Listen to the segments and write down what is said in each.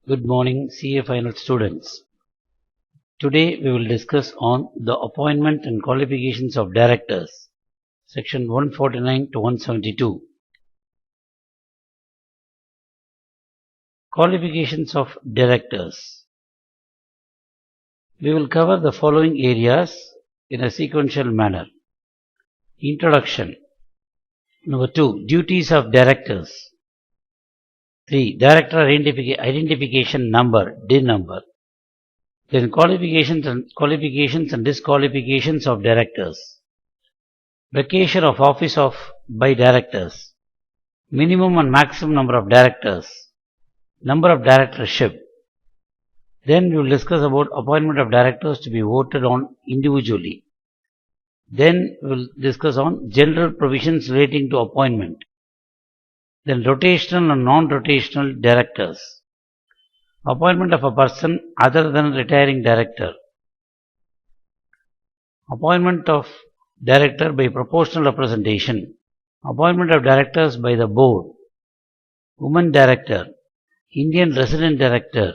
Good morning, CA final students. Today we will discuss on the appointment and qualifications of directors, section 149 to 172. Qualifications of directors. We will cover the following areas in a sequential manner. Introduction. Number 2. Duties of directors. 3. Director identification number, DIN number. Then qualifications and disqualifications of directors. Vacation of office by directors. Minimum and maximum number of directors. Number of directorship. Then we will discuss about appointment of directors to be voted on individually. Then we will discuss on general provisions relating to appointment. Then rotational and non-rotational directors. Appointment of a person other than retiring director. Appointment of director by proportional representation. Appointment of directors by the board. Woman director. Indian resident director.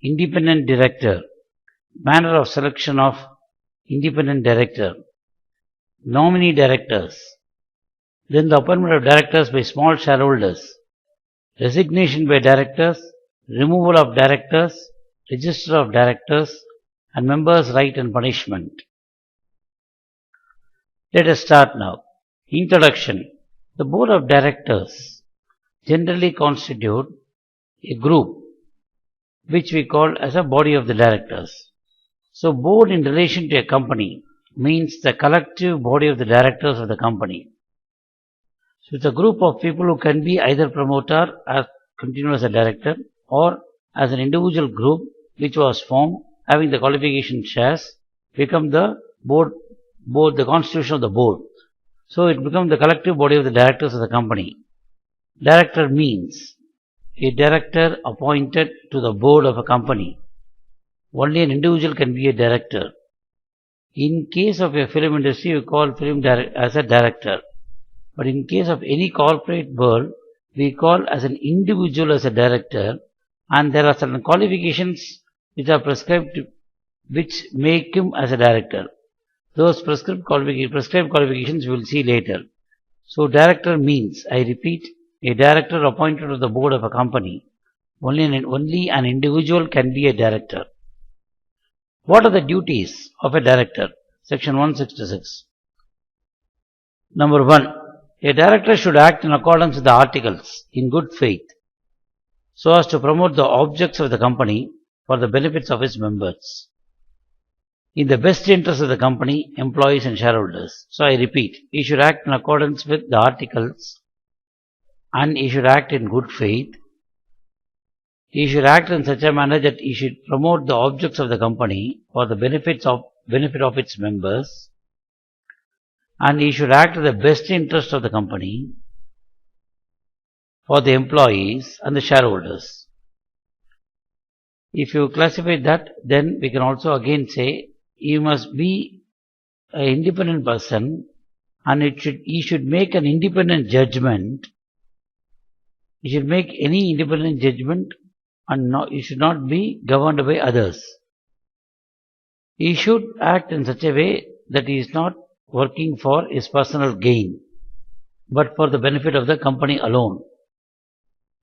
Independent director. Manner of selection of independent director. Nominee directors. Then the appointment of directors by small shareholders. Resignation by directors. Removal of directors. Register of directors. And members' right and punishment. Let us start now. Introduction. The board of directors generally constitute a group which we call as a body of the directors. So board in relation to a company means the collective body of the directors of the company. So it's a group of people who can be either promoter or continue as a director or as an individual group which was formed having the qualification shares become the board, the constitution of the board. So it becomes the collective body of the directors of the company. Director means a director appointed to the board of a company. Only an individual can be a director. In case of a film industry, we call film as a director. But in case of any corporate world, we call as an individual as a director, and there are certain qualifications which are prescribed which make him as a director. Those prescribed qualifications we will see later. So director means, I repeat, a director appointed to the board of a company. Only an individual can be a director. What are the duties of a director? Section 166. Number 1. A director should act in accordance with the articles in good faith so as to promote the objects of the company for the benefits of its members, in the best interest of the company, employees and shareholders. So I repeat, he should act in accordance with the articles and he should act in good faith. He should act in such a manner that he should promote the objects of the company for the benefit of its members, and he should act in the best interest of the company for the employees and the shareholders. If you classify that, then we can also again say he must be an independent person and he should make an independent judgment. He should make any independent judgment and he should not be governed by others. He should act in such a way that he is not working for his personal gain, but for the benefit of the company alone.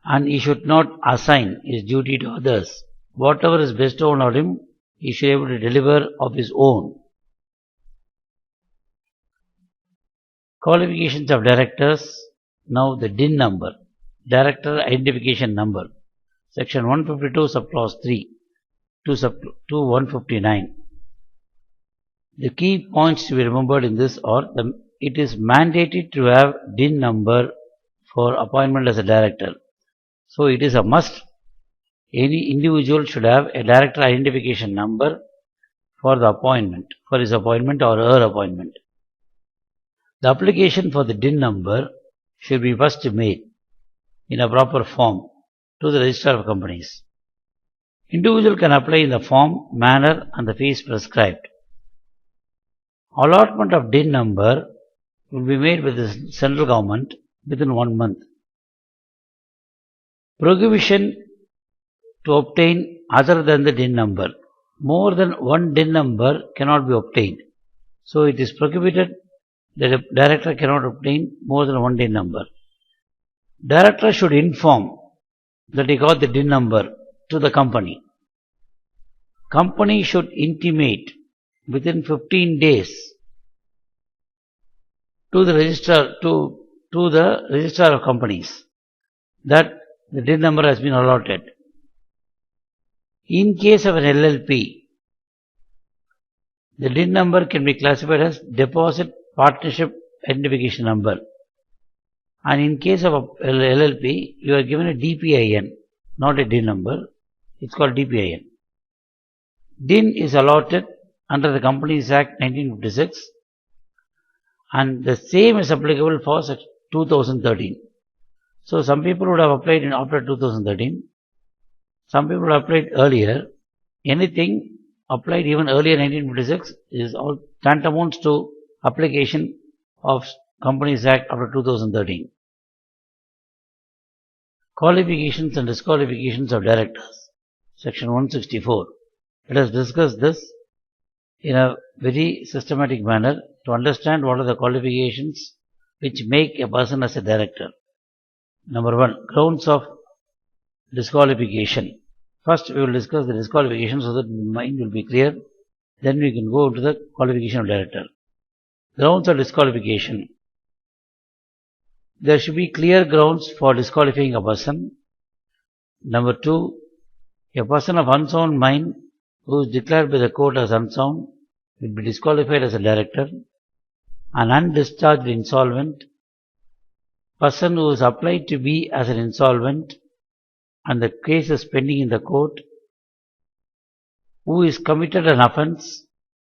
And he should not assign his duty to others. Whatever is bestowed on him, he should be able to deliver of his own. Qualifications of directors. Now the DIN number, Director Identification Number. Section 152 subclause 3 to 159. The key points to be remembered in this are it is mandated to have DIN number for appointment as a director. So it is a must. Any individual should have a director identification number for the appointment, for his appointment or her appointment. The application for the DIN number should be first made in a proper form to the Registrar of Companies. Individual can apply in the form, manner and the fees prescribed. Allotment of DIN number will be made with the central government within 1 month. Prohibition to obtain other than the DIN number. More than one DIN number cannot be obtained. So it is prohibited that a director cannot obtain more than one DIN number. Director should inform that he got the DIN number to the company. Company should intimate within 15 days to the registrar of companies that the DIN number has been allotted. In case of an LLP, the DIN number can be classified as Deposit Partnership Identification Number. And in case of a LLP, you are given a DPIN, not a DIN number. It's called DPIN. DIN is allotted under the Companies Act 1956, and the same is applicable for 2013. So some people would have applied after 2013. Some people have applied earlier. Anything applied even earlier 1956 is all tantamount to application of Companies Act after 2013. Qualifications and disqualifications of directors. Section 164. Let us discuss this in a very systematic manner to understand what are the qualifications which make a person as a director. Number 1. Grounds of disqualification. First we will discuss the disqualification so that mind will be clear. Then we can go to the qualification of director. Grounds of disqualification. There should be clear grounds for disqualifying a person. Number 2. A person of unsound mind who is declared by the court as unsound will be disqualified as a director. An undischarged insolvent, person who is applied to be as an insolvent and the case is pending in the court, who is committed an offence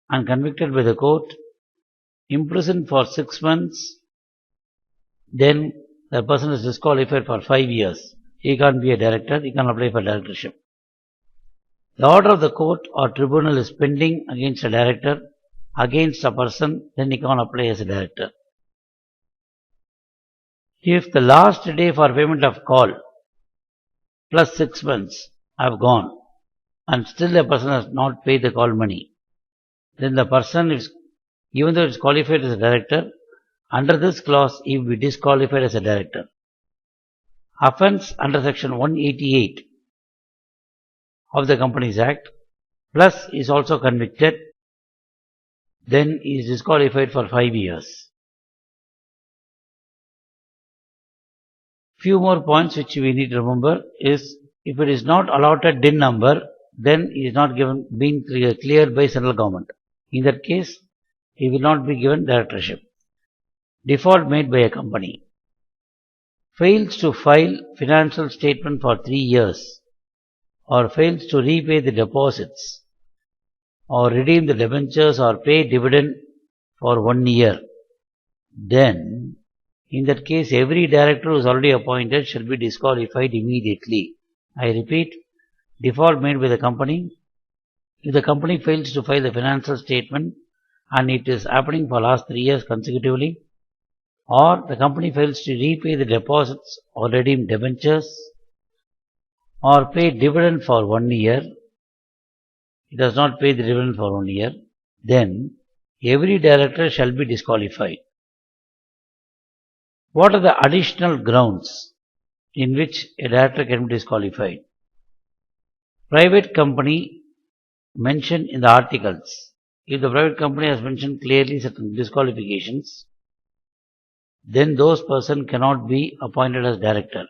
and convicted by the court, imprisoned for 6 months, then the person is disqualified for 5 years. He can't be a director, he can't apply for directorship. The order of the court or tribunal is pending against a director, against a person, then he can't apply as a director. If the last day for payment of call plus 6 months have gone and still the person has not paid the call money, then the person is, even though it is qualified as a director, under this clause he will be disqualified as a director. Offence under section 188 of the Companies Act, plus is also convicted, then he is disqualified for 5 years. Few more points which we need to remember is, if it is not allotted DIN number, then he is not being cleared by central government. In that case, he will not be given directorship. Default made by a company. Fails to file financial statement for 3 years, or fails to repay the deposits, or redeem the debentures or pay dividend for 1 year, then in that case every director who is already appointed shall be disqualified immediately. I repeat, default made by the company. If the company fails to file the financial statement and it is happening for last 3 years consecutively, or the company fails to repay the deposits or redeem debentures or pay dividend for 1 year, it does not pay the dividend for 1 year, then every director shall be disqualified. What are the additional grounds in which a director can be disqualified? Private company mentioned in the articles. If the private company has mentioned clearly certain disqualifications, then those person cannot be appointed as director.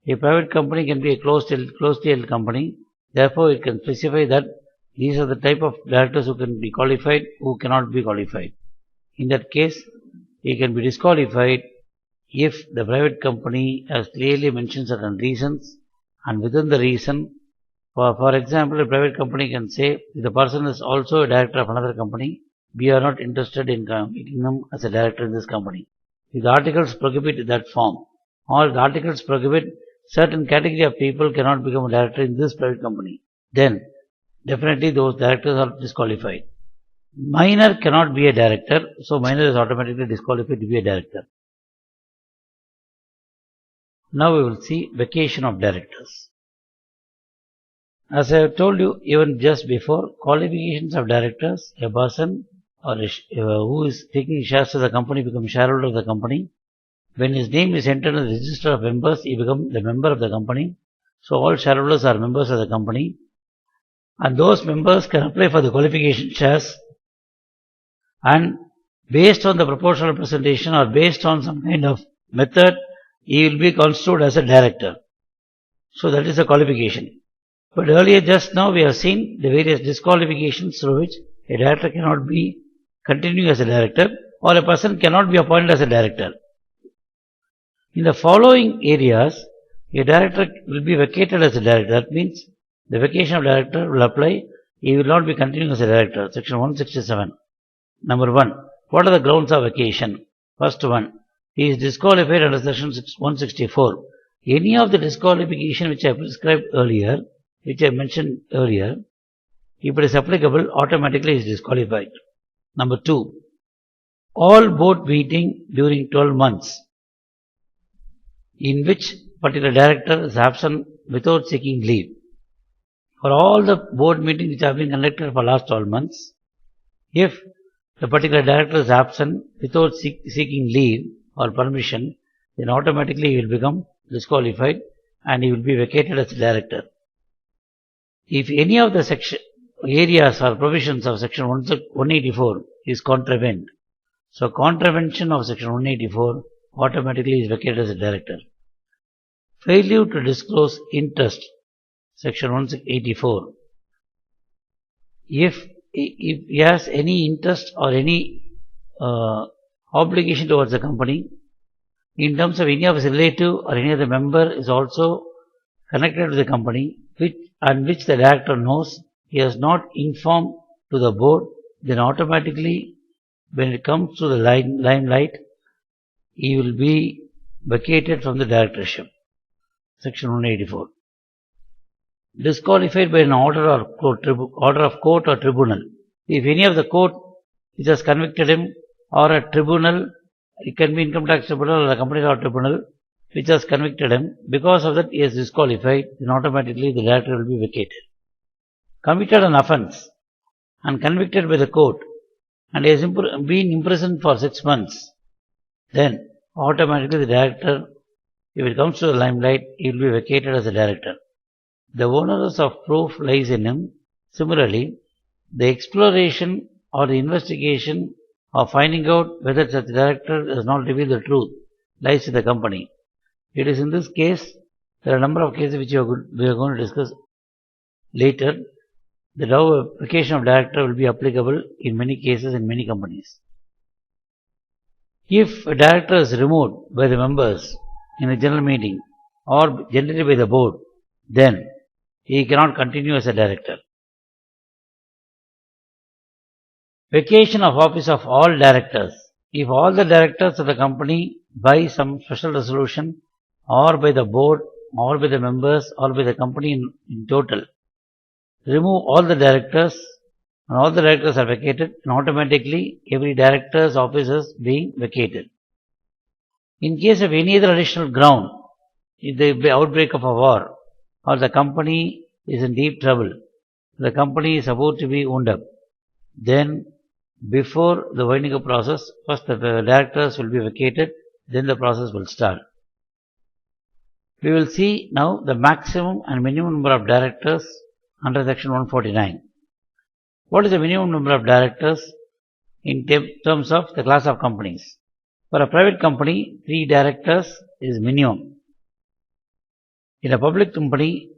A private company can be a closed held company. Therefore, it can specify that these are the type of directors who can be qualified, who cannot be qualified. In that case, he can be disqualified if the private company has clearly mentioned certain reasons, and within the reason, for example, a private company can say, if the person is also a director of another company, we are not interested in making him as a director in this company. If the articles prohibit that form, or the articles prohibit certain category of people cannot become a director in this private company, then definitely those directors are disqualified. Minor cannot be a director, so minor is automatically disqualified to be a director. Now we will see vacation of directors. As I have told you even just before, qualifications of directors, a person who is taking shares of the company becomes shareholder of the company. When his name is entered in the register of members, he becomes the member of the company. So all shareholders are members of the company. And those members can apply for the qualification shares, and based on the proportional representation or based on some kind of method, he will be constituted as a director. So that is a qualification. But earlier just now we have seen the various disqualifications through which a director cannot be continuing as a director, or a person cannot be appointed as a director. In the following areas, a director will be vacated as a director. That means the vacation of director will apply. He will not be continuing as a director. Section 167. Number 1. What are the grounds of vacation? First one, he is disqualified under section 164. Any of the disqualification which I prescribed earlier, which I mentioned earlier, if it is applicable, automatically he is disqualified. Number 2. All board meeting during 12 months in which particular director is absent without seeking leave. For all the board meetings which have been conducted for last 12 months, if the particular director is absent without seeking leave or permission, then automatically he will become disqualified and he will be vacated as director. If any of the areas or provisions of section 184 is contravened, so contravention of section 184 automatically is vacated as a director. Failure to disclose interest, section 184. If he has any interest or any obligation towards the company, in terms of any of his relative or any other member is also connected to the company, which the director knows, he has not informed to the board, then automatically when it comes to the limelight, he will be vacated from the directorship. Section 184. Disqualified by an order of court or tribunal. If any of the court which has convicted him, or a tribunal, it can be income tax tribunal or a company law tribunal, which has convicted him, because of that he is disqualified, then automatically the director will be vacated. Committed an offence and convicted by the court, and he has been imprisoned for 6 months, then automatically the director, if it comes to the limelight, he will be vacated as a director. The onus of proof lies in him. Similarly, the exploration or the investigation of finding out whether such director does not reveal the truth lies with the company. It is in this case, there are a number of cases which we are going to discuss later. The vacation of director will be applicable in many cases in many companies. If a director is removed by the members in a general meeting or generally by the board, then he cannot continue as a director. Vacation of office of all directors. If all the directors of the company, by some special resolution or by the board or by the members or by the company in total, remove all the directors and all the directors are vacated, and automatically every director's office is being vacated. In case of any other additional ground, if there be outbreak of a war or the company is in deep trouble, the company is about to be wound up, then before the winding up process, first the directors will be vacated, then the process will start. We will see now the maximum and minimum number of directors under section 149. What is the minimum number of directors in terms of the class of companies? For a private company, 3 directors is minimum. In a public company,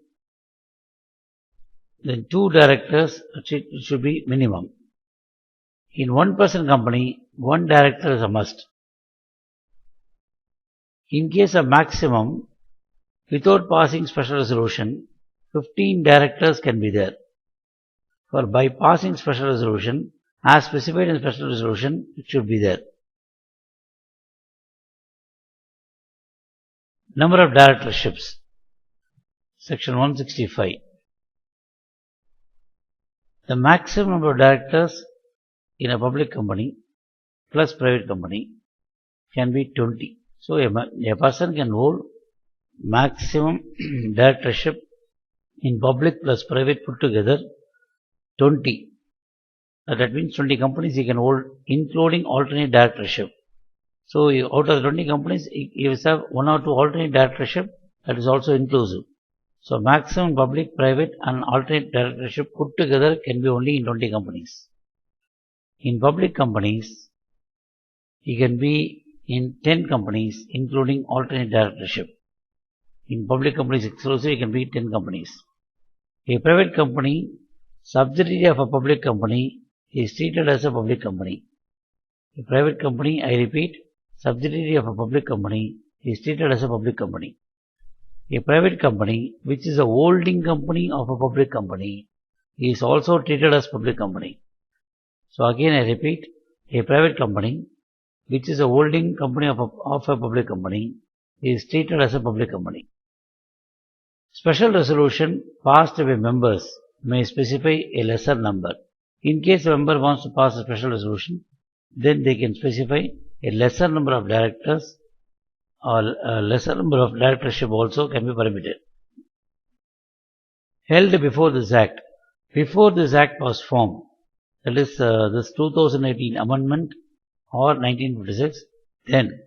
then 2 directors should be minimum. In one-person company, 1 director is a must. In case of maximum, without passing special resolution, 15 directors can be there. For by passing special resolution, as specified in special resolution, it should be there. Number of directorships. Section 165. The maximum number of directors in a public company plus private company can be 20. So a person can hold maximum directorship In public plus private put together, 20. That means 20 companies you can hold, including alternate directorship. So out of the 20 companies, you have 1 or 2 alternate directorship, that is also inclusive. So maximum public, private and alternate directorship put together can be only in 20 companies. In public companies, you can be in 10 companies, including alternate directorship. In public companies exclusive, you can be 10 companies. A private company, subsidiary of a public company, is treated as a public company. A private company, I repeat, subsidiary of a public company, is treated as a public company. A private company, which is a holding company of a public company, is also treated as public company. So again I repeat, a private company, which is a holding company of a public company, is treated as a public company. Special resolution passed by members may specify a lesser number. In case a member wants to pass a special resolution, then they can specify a lesser number of directors, or a lesser number of directorship also can be permitted. Held before this Act. Before this Act was formed, that is this 2018 amendment or 1956, then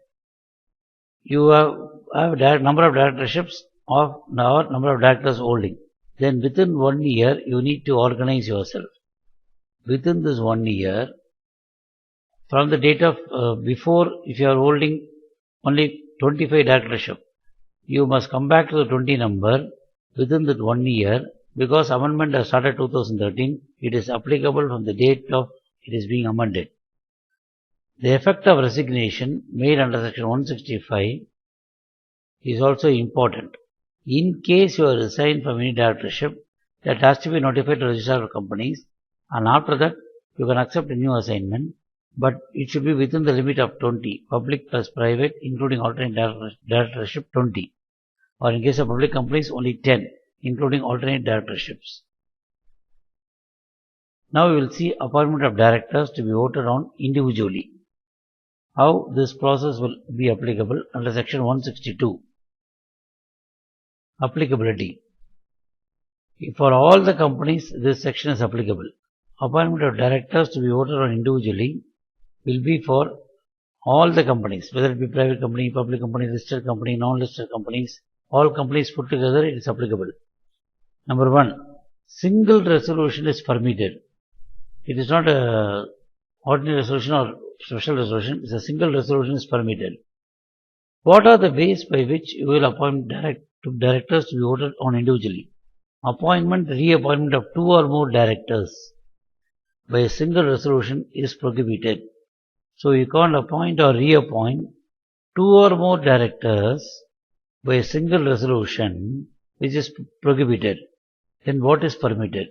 you have number of directorships or number of directors holding. Then within 1 year, you need to organize yourself. Within this 1 year, from the date of before, if you are holding only 25 directorship, you must come back to the 20 number within that 1 year, because amendment has started 2013, it is applicable from the date of it is being amended. The effect of resignation made under section 165 is also important. In case you are resigned from any directorship, that has to be notified to Registrar of Companies, and after that you can accept a new assignment, but it should be within the limit of 20, public plus private, including alternate directorship 20, or in case of public companies only 10, including alternate directorships. Now we will see appointment of directors to be voted on individually. How this process will be applicable under section 162. Applicability. For all the companies, this section is applicable. Appointment of directors to be voted on individually will be for all the companies, whether it be private company, public company, listed company, non-listed companies, all companies put together, it is applicable. Number 1, single resolution is permitted. It is not a ordinary resolution or special resolution, it is a single resolution is permitted. What are the ways by which you will appoint directors to be voted on individually? Appointment, reappointment of 2 or more directors by a single resolution is prohibited. So you can't appoint or reappoint 2 or more directors by a single resolution, which is prohibited. Then what is permitted?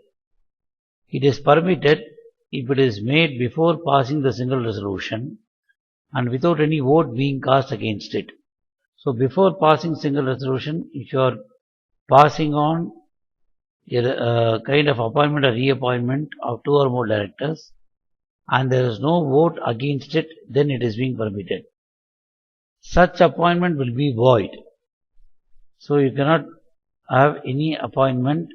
It is permitted if it is made before passing the single resolution and without any vote being cast against it. So before passing single resolution, if you are passing on a kind of appointment or reappointment of 2 or more directors and there is no vote against it, then it is being permitted. Such appointment will be void. So you cannot have any appointment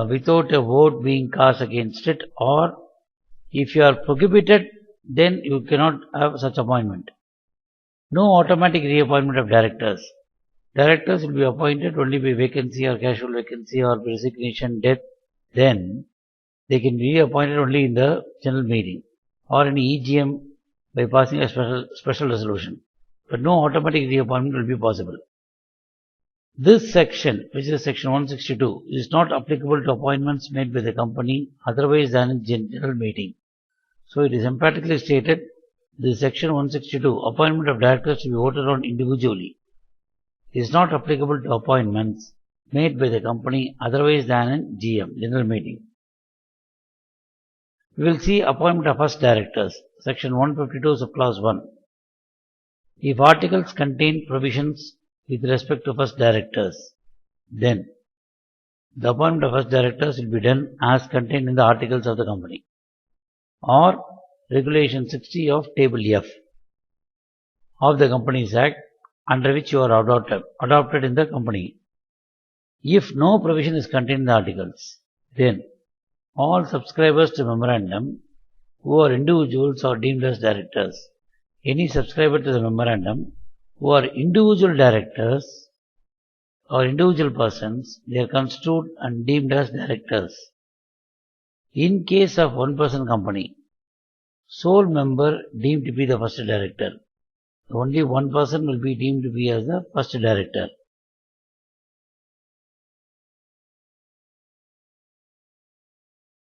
without a vote being cast against it, or if you are prohibited, then you cannot have such appointment. No automatic reappointment of directors. Directors will be appointed only by vacancy or casual vacancy or resignation, death. Then they can be reappointed only in the general meeting or in EGM by passing a special resolution. But no automatic reappointment will be possible. This section, which is section 162, is not applicable to appointments made by the company otherwise than in general meeting. So it is emphatically stated, this section 162, appointment of directors to be voted on individually, is not applicable to appointments made by the company otherwise than in GM, general meeting. We will see appointment of first directors, section 152 subclause 1. If articles contain provisions with respect to first directors, then the appointment of first directors will be done as contained in the articles of the company or regulation 60 of table F of the Companies Act, under which you are adopted in the company. If no provision is contained in the articles, then all subscribers to memorandum who are individuals are deemed as directors. Any subscriber to the memorandum who are individual directors or individual persons, they are construed and deemed as directors. In case of one-person company, sole member deemed to be the first director. Only one person will be deemed to be as the first director.